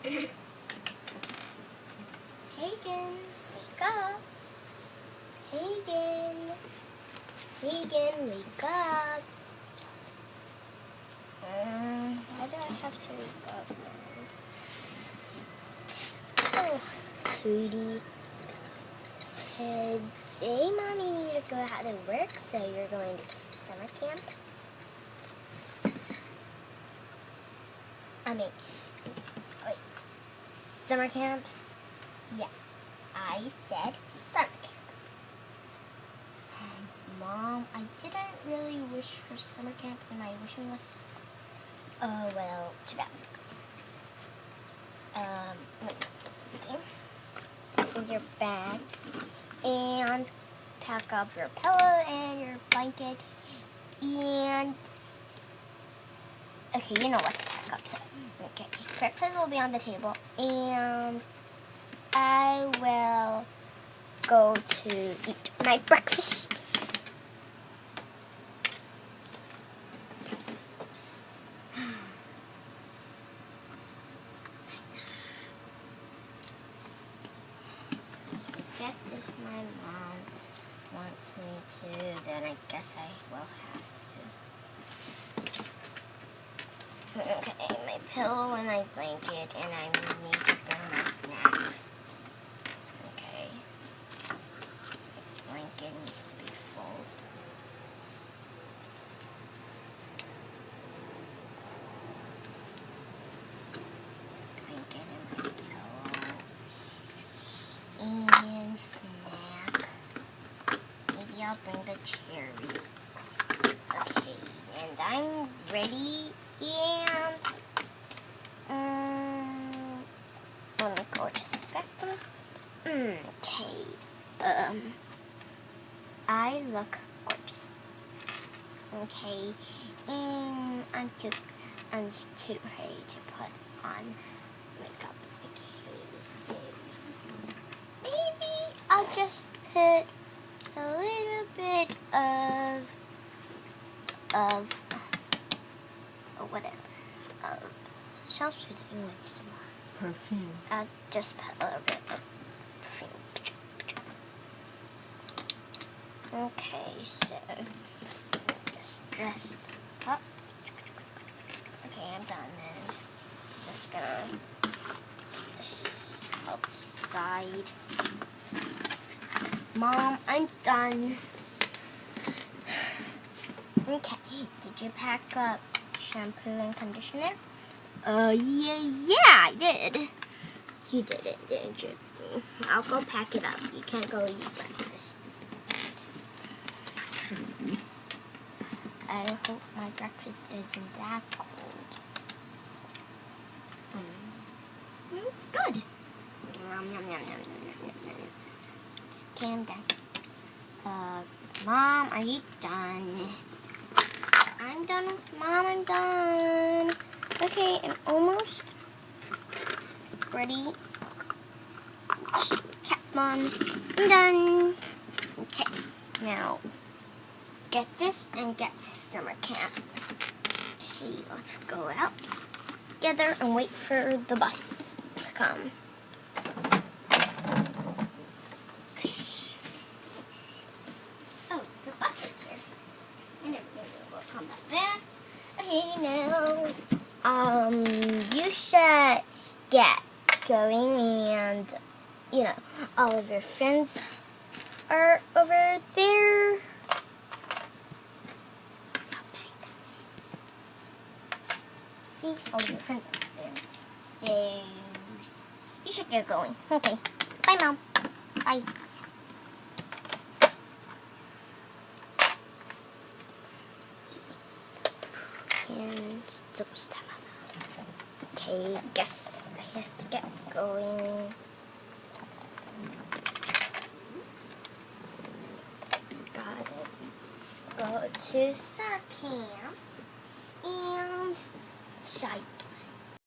Hagen, wake up. Hagen, wake up. Why do I have to wake up now? Oh, sweetie. Today, Mommy needs to go out to work, so you're going to summer camp. Wait, summer camp? Yes, I said summer camp. Mom, I didn't really wish for summer camp in my wishing list. Oh, well, too bad. Here's your bag, and pack up your pillow and your blanket, and okay, you know what to pack up, so okay, breakfast will be on the table, and I will go to eat my breakfast. I guess if my mom wants me to, then I guess I will have to. Okay, my pillow and my blanket, and I need to bring my snacks. Okay. My blanket needs to be full. Blanket and my pillow. And snack. Maybe I'll bring the cherry. Okay, and I'm ready. And let me go to the spectrum. Okay. I look gorgeous. Okay, and I'm too ready to put on makeup. Okay, so maybe I'll just put a little bit of whatever. Sounds sweet anyways. Perfume. I'll just put a little bit of perfume. Okay, so just dressed up. Okay, I'm done then. Just gonna just outside. Mom, I'm done. Okay, did you pack up shampoo and conditioner? Yeah, I did. You didn't, didn't you? I'll go pack it up. You can't go eat breakfast. I hope my breakfast isn't that cold. It's good. Okay, I'm done. Mom, are you done? I'm done. Mom, I'm done. Okay, I'm almost ready. Okay, Mom, I'm done. Okay, now get this and get to summer camp. Okay, let's go out together and wait for the bus to come. Oh, the bus is here. I never knew it would come that fast. Okay, now, you should get going, and, you know, all of your friends are over there. See, all of your friends are over there. So, you should get going. Okay, bye, Mom. Bye. And okay, guess I have to get going. Gotta go to summer camp and shy